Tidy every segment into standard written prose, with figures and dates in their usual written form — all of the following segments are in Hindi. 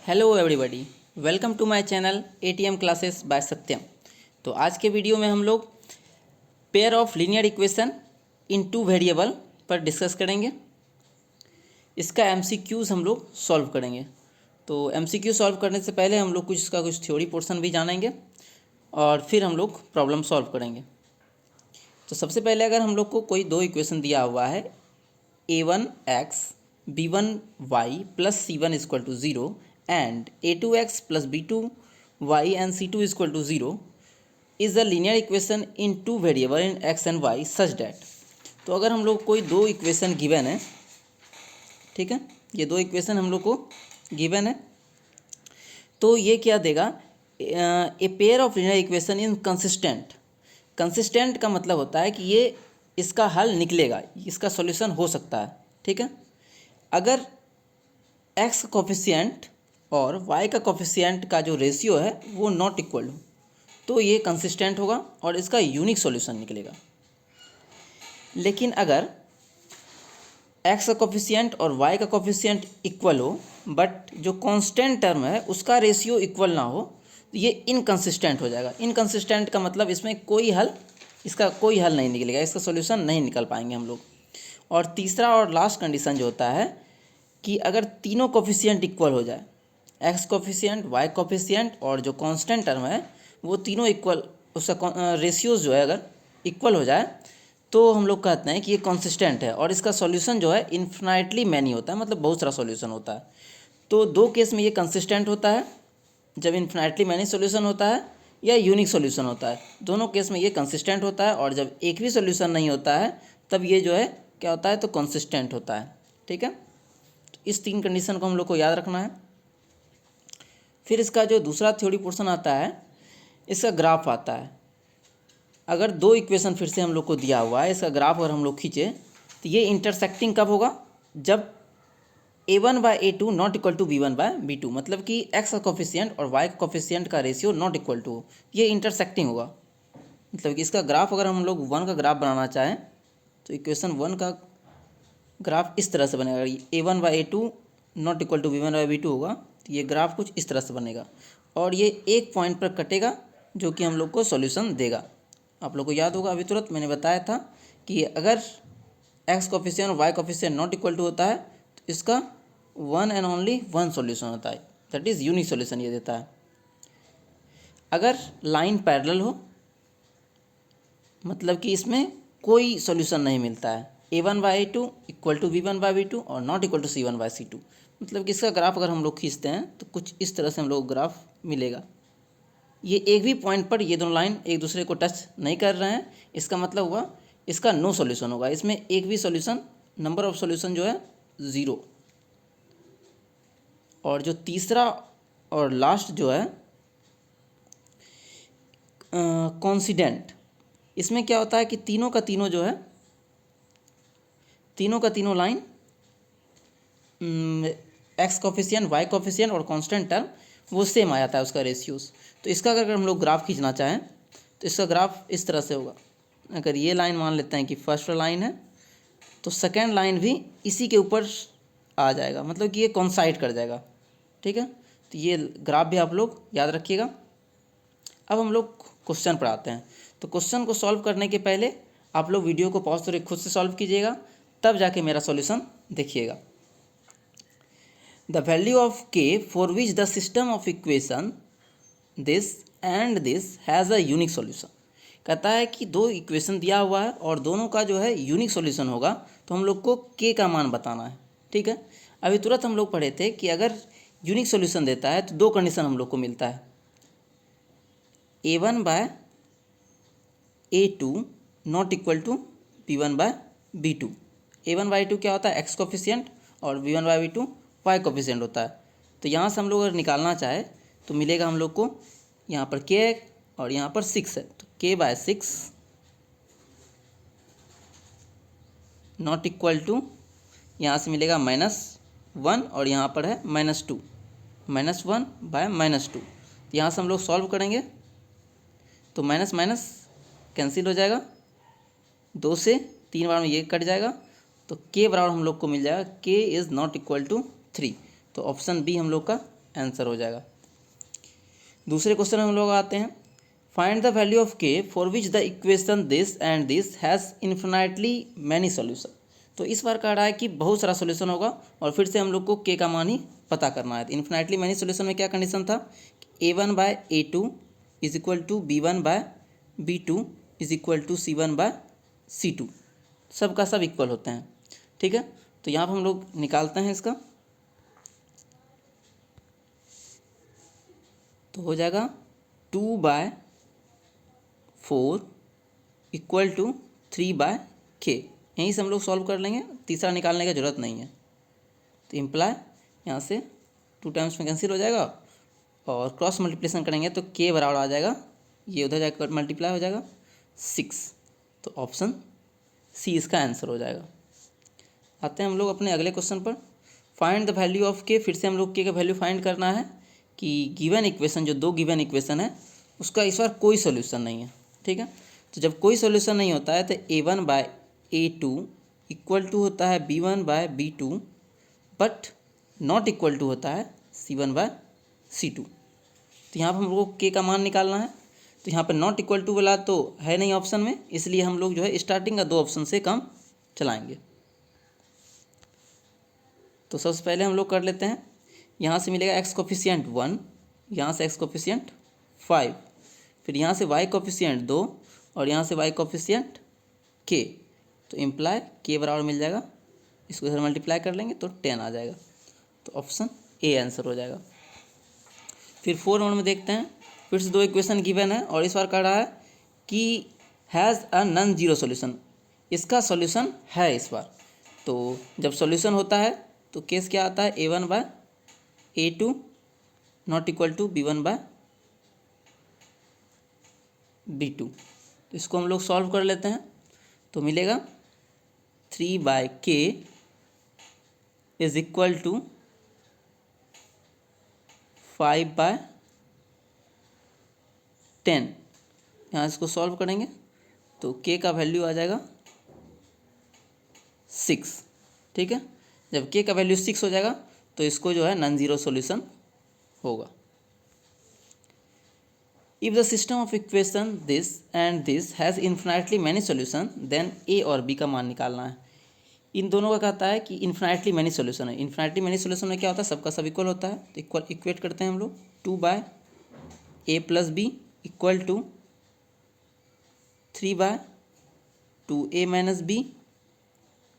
Hello everybody, welcome to my channel ATM classes by Satyam. तो आज के वीडियो में हम लोग pair of linear equation in two variable पर डिस्कस करेंगे। इसका एमसीक्यूज हम लोग सॉल्व करेंगे। तो एमसीक्यू सॉल्व करने से पहले हम लोग कुछ थ्योरी पोर्शन भी जानेंगे और फिर हम लोग प्रॉब्लम सॉल्व करेंगे। तो सबसे पहले अगर हम लोग को कोई दो इक्वेशन दिया हुआ है a1x b1y plus c1 equal to 0 and a2x plus b2y and c2 is equal to 0 is a linear equation in two variable in x and y such that। तो अगर हम लोग कोई दो इक्वेशन गिवन है, ठीक है, ये दो इक्वेशन हम लोग को गिवन है, तो ये क्या देगा, a pair of linear equation in consistent. Consistent का मतलब होता है कि ये इसका हल निकलेगा, इसका सॉल्यूशन हो सकता है, ठीक है। अगर x का कोफिशिएंट और y का कोफिशिएंट का जो रेशियो है वो नॉट इक्वल हो तो ये कंसिस्टेंट होगा और इसका यूनिक सॉल्यूशन निकलेगा। लेकिन अगर x का कोफिशिएंट और y का कोफिशिएंट इक्वल हो बट जो कांस्टेंट टर्म है उसका रेशियो इक्वल ना हो तो ये इनकंसिस्टेंट हो जाएगा। इनकंसिस्टेंट का मतलब इसमें इसका कोई हल नहीं निकलेगा, इसका सॉल्यूशन नहीं निकल पाएंगे हम लोग। और तीसरा और लास्ट कंडीशन जो होता है कि अगर तीनों कोफिशिएंट इक्वल हो जाए, x कोफिशिएंट, y कोफिशिएंट और जो कांस्टेंट टर्म है वो तीनों इक्वल, उसका रेशियोज जो है अगर इक्वल हो जाए तो हम लोग कहते हैं कि ये कंसिस्टेंट है और इसका सॉल्यूशन जो है इन्फिनाइटली मैनी होता है, मतलब बहुत सारा सॉल्यूशन होता है। तो दो केस में ये कंसिस्टेंट होता है, जब इन्फिनाइटली मैनी सॉल्यूशन होता है या यूनिक सॉल्यूशन होता है, दोनों केस में ये कंसिस्टेंट होता है। और जब एक भी सॉल्यूशन नहीं होता है तब ये जो है क्या होता है, तो कंसिस्टेंट होता है, ठीक है। तो इस तीन कंडीशन को हम लोग को याद रखना है। फिर इसका जो दूसरा थ्योरी पोर्शन आता है, इसका ग्राफ आता है। अगर दो इक्वेशन फिर से हम लोग को दिया हुआ है, इसका ग्राफ अगर हम लोग खींचे तो ये इंटरसेक्टिंग कब होगा, जब a1/a2 not equal to b1/b2, मतलब कि x का कोफिशिएंट और y का कोफिशिएंट का रेशियो नॉट इक्वल टू हो, ये इंटरसेक्टिंग होगा। मतलब कि इसका ग्राफ अगर हम लोग 1 का ग्राफ बनाना चाहें तो इक्वेशन 1 का ग्राफ इस तरह से बनेगा। a1/a2 not equal to b1/b2 होगा तो ये ग्राफ कुछ इस तरह से बनेगा और ये एक पॉइंट पर कटेगा जो कि हम लोग को सॉल्यूशन देगा। आप लोग को याद होगा, अभी तुरंत मैंने बताया था कि अगर x कोफिशिएंट और y coefficient not equal to होता है तो इसका one and only one solution होता है, दैट इज़ यूनिक सॉल्यूशन ये देता है। अगर लाइन पैरेलल हो, मतलब कि इसमें कोई सॉल्यूशन नहीं मिलता है, a1/a2 इक्वल टू b1/b2 और नॉट इक्वल टू c1/c2, मतलब कि इसका ग्राफ अगर हम लोग खींचते हैं तो कुछ इस तरह से हम लोग ग्राफ मिलेगा। ये एक भी पॉइंट पर ये दोनों लाइन एक दूसरे को टच नहीं कर रहे हैं, इसका मतलब हुआ इसका नो सॉल्यूशन होगा। इसमें एक भी सॉल्यूशन, नंबर ऑफ सॉल्यूशन जो है 0। और जो तीसरा और लास्ट जो है कॉन्सिडेंट, इसमें क्या होता है कि तीनों का तीनों जो है, तीनों का तीनों line x coefficient, y coefficient और कांस्टेंट टर्म वो सेम आ जाता है उसका रेशियोज। तो इसका अगर हम लोग ग्राफ खींचना चाहें तो इसका ग्राफ इस तरह से होगा। अगर ये लाइन मान लेते हैं कि फर्स्ट लाइन है तो सेकेंड लाइन भी इसी के ऊपर आ जाएगा, मतलब कि ये कोइंसाइड कर जाएगा, ठीक है। तो ये ग्राफ भी आप लोग याद रखिएगा। अब हम लोग क्वेश्चन पर आते हैं। तो क्वेश्चन को सॉल्व करने के पहले आप लोग वीडियो को पॉज करके खुद से सॉल्व कीजिएगा, तब जाके मेरा सॉल्यूशन देखिएगा। The value of k for which the system of equation this and this has a unique solution. कहता है कि दो इक्वेशन दिया हुआ है और दोनों का जो है यूनिक सॉल्यूशन होगा, तो हम लोग को k का मान बताना है, ठीक है। अभी तुरंत हम लोग पढ़े थे कि अगर यूनिक सॉल्यूशन देता है तो दो कंडीशन हम लोग को मिलता है, a1/a2 not equal to b1/b2। a1/a2 क्या होता है, x कोफिशिएंट, और b1/b2 y कोफिशिएंट होता है। तो यहाँ से हम लोग अगर निकालना चाहे तो मिलेगा हम लोग को, यहाँ पर k है और यहाँ पर 6 है, तो k/6 नॉट इक्वल टू, यहाँ से मिलेगा -1 और यहाँ पर है -2, -1/-2। तो यहाँ से हम लोग सॉल्व करेंगे तो माइनस माइनस कैंसिल हो जाएगा, 2 से 3 बार में ये कट जाएगा, तो k बराबर हम लोग को मिल जाएगा k is not equal to 3। तो ऑप्शन बी हम लोग का आंसर हो जाएगा। दूसरे क्वेश्चन में हम लोग आते हैं, फाइंड द वैल्यू ऑफ के for which the equation this and this has infinitely many solution. तो इस बार कह रहा है कि बहुत सारा सॉल्यूशन होगा और फिर से हम लोग को के का मान ही पता करना है। इन्फिनाइटली मैनी सॉल्यूशन में क्या कंडीशन था, a1/a2 is equal to b1/b2 is equal to c1/c2, सब का सब इक्वल होते हैं। ठीक है, तो यहाँ पर हम लोग निकालते हैं इसका, तो हो जाएगा 2/4 इक्वल टू 3/k। यहीं से हम लोग सॉल्व कर लेंगे, तीसरा निकालने की ज़रूरत नहीं है। तो इम्प्लाई यहाँ से 2 टाइम्स में कैंसिल हो जाएगा और क्रॉस मल्टीप्लिकेशन करेंगे तो k बराबर आ जाएगा, ये उधर जाकर मल्टीप्लाई हो जाएगा 6। तो ऑप्शन सी इसका आंसर हो जाएगा। आते हैं हम लोग अपने अगले क्वेश्चन पर, फाइंड द वैल्यू ऑफ के। फिर से हम लोग के का वैल्यू फाइंड करना है कि गिवन इक्वेशन, जो 2 गिवन इक्वेशन है उसका इस बार कोई सॉल्यूशन नहीं है। ठीक है, तो जब कोई सॉल्यूशन नहीं होता है तो a1/a2 इक्वल टू होता है b1/b2 but not equal to होता है c1/c2। तो यहाँ पर हम लोग को के का मान निकालना है। तो यहाँ पर नॉट इक्वल टू वाला तो है नहीं ऑप्शन में, इसलिए हम लोग जो है स्टार्टिंग का 2 ऑप्शन से कम चलाएंगे। तो सबसे पहले हम लोग कर लेते हैं, यहाँ से मिलेगा x कोफिशिएंट 1, यहाँ से x कोफिशिएंट 5, फिर यहाँ से y कोफिशिएंट 2 और यहाँ से y कोफिशिएंट k। तो इम्प्लाई k बराबर मिल जाएगा, इसको इधर मल्टीप्लाई कर लेंगे तो 10 आ जाएगा। तो ऑप्शन ए आंसर हो जाएगा। फिर 4 नंबर में देखते हैं, फिर से 2 इक्वेशन गिवन है और इस बार कह रहा है कि has a non zero solution. इसका सॉल्यूशन है इस बार। तो जब सॉल्यूशन होता है तो केस क्या आता है, a1/a2 not equal to b1/b2। तो इसको हम लोग सॉल्व कर लेते हैं, तो मिलेगा 3/k इज इक्वल टू 5/10। यहाँ इसको सॉल्व करेंगे तो k का वैल्यू आ जाएगा 6। ठीक है, जब k का वैल्यू 6 हो जाएगा तो इसको जो है नॉन जीरो सॉल्यूशन होगा। If the system of equation this and this has infinitely many solution then a और बी का मान निकालना है। इन दोनों का कहता है कि इन्फिनाइटली मैनी सॉल्यूशन है। इन्फिनाइटली मैनी सॉल्यूशन में क्या होता है, सबका सब इक्वल होता है। तो इक्वल इक्वेट करते हैं हम लोग, 2/a+b equal to 3/2a-b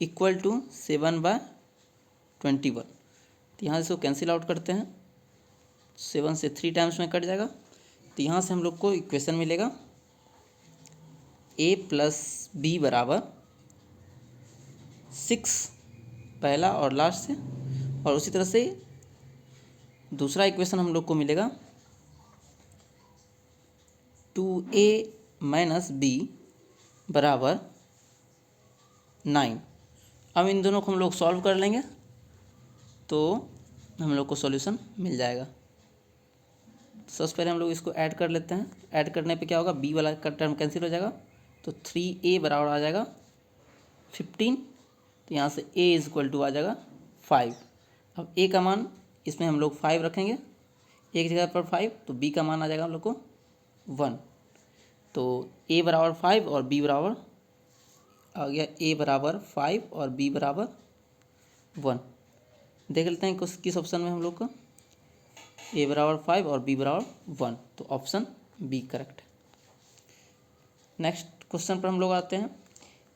equal to 7/21। तो यहाँ से इसको कैंसिल आउट करते हैं, 7 से 3 टाइम्स में कट जाएगा। तो यहाँ से हम लोग को इक्वेशन मिलेगा a+b बराबर 6 पहला और लास्ट से, और उसी तरह से दूसरा इक्वेशन हम लोग को मिलेगा 2a-b बराबर 9। अब इन दोनों को हम लोग सॉल्व कर लेंगे तो हम लोग को सॉल्यूशन मिल जाएगा। सबसे पहले हम लोग इसको ऐड कर लेते हैं। ऐड करने पे क्या होगा, b वाला का टर्म कैंसिल हो जाएगा, तो 3a बराबर आ जाएगा 15। तो यहाँ से a इज इक्वल टू आ जाएगा 5। अब a का मान इसमें हम लोग 5 रखेंगे, एक जगह पर 5, तो b का मान आ जाएगा हम लोग को 1। तो a बराबर 5 और b बराबर आ गया, a बराबर 5 और b बराबर 1। देख लेते हैं किस ऑप्शन में हम लोग का a बराबर 5 और b बराबर 1। तो ऑप्शन बी करेक्ट है। नेक्स्ट क्वेश्चन पर हम लोग आते हैं,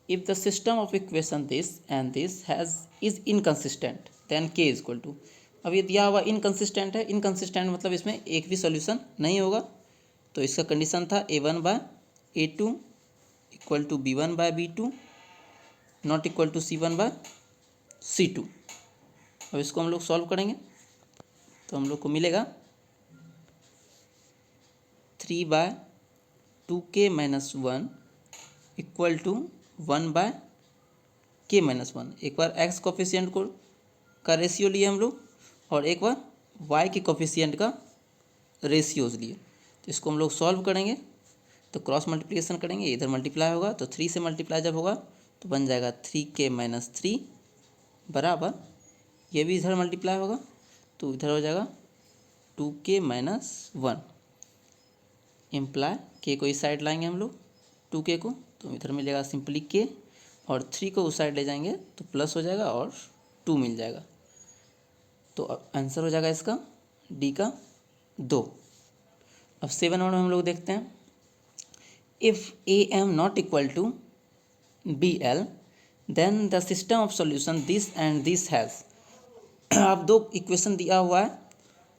if the system of equation this and this has is inconsistent then k is equal to. अब ये दिया हुआ इनकन्सिस्टेंट है, इनकन्सिस्टेंट मतलब इसमें एक भी सॉल्यूशन नहीं होगा। तो इसका कंडीशन था a1/a2 equal to b1/b2 not equal to c1/c2। अब इसको हम लोग सॉल्व करेंगे तो हम लोग को मिलेगा 3/2k-1 इक्वल टू 1/k-1। एक बार x कोफिशिएंट को का रेशियो लिए हम लोग और एक बार y के कोफिशिएंट का रेशियोज लिए। तो इसको हम लोग सॉल्व करेंगे तो क्रॉस मल्टीप्लिकेशन करेंगे, इधर मल्टीप्लाई होगा तो 3 से मल्टीप्लाई जब होगा तो बन जाएगा 3k-3 बराबर, ये भी इधर मल्टीप्लाई होगा तो इधर हो जाएगा 2k - 1 इम्प्लाई k को इस साइड लाएंगे हम लोग 2k को, तो इधर मिलेगा सिंपली k, और 3 को उस साइड ले जाएंगे तो प्लस हो जाएगा और 2 मिल जाएगा। तो आंसर हो जाएगा इसका डी का 2। अब 7 में हम लोग देखते हैं, if a m not equal to b l then the system of solution this and this has. अब दो इक्वेशन दिया हुआ है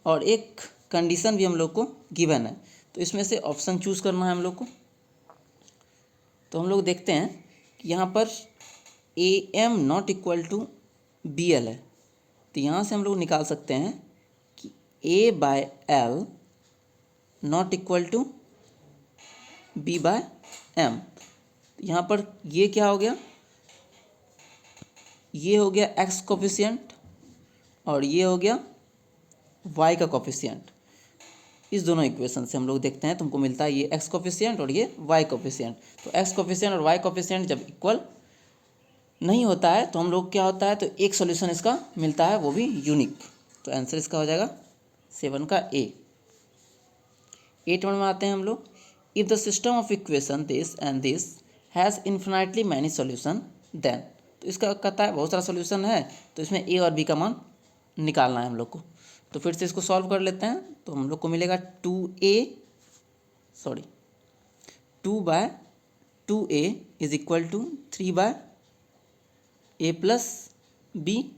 और एक कंडीशन भी हम लोग को गिवन है, तो इसमें से ऑप्शन चूज़ करना है हम लोग को। तो हम लोग देखते हैं कि यहाँ पर a m not equal to b l है, तो यहाँ से हम लोग निकाल सकते हैं कि a by l not equal to b by m. यहाँ पर ये क्या हो गया, ये हो गया एक्स कोफिशिएंट और ये हो गया वाई का कोफिशिएंट। इस दोनों इक्वेशन से हम लोग देखते हैं, तुमको मिलता है ये एक्स कोफिशिएंट और ये वाई कोफिशिएंट। तो एक्स कोफिशिएंट और वाई कोफिशिएंट जब इक्वल नहीं होता है तो हम लोग क्या होता है, तो एक सॉल्यूशन इसका मिलता है, वो भी यूनिक। तो आंसर इसका हो जाएगा 7 का ए। 8 में आते हैं हम लोग, if the system of equation this and this has infinitely many solution then. तो इसका कहता है बहुत सारा सॉल्यूशन है, तो इसमें ए और बी का मान निकालना है हम लोग को। तो फिर से इसको सॉल्व कर लेते हैं, तो हम लोग को मिलेगा 2/2a is equal to 3/a plus B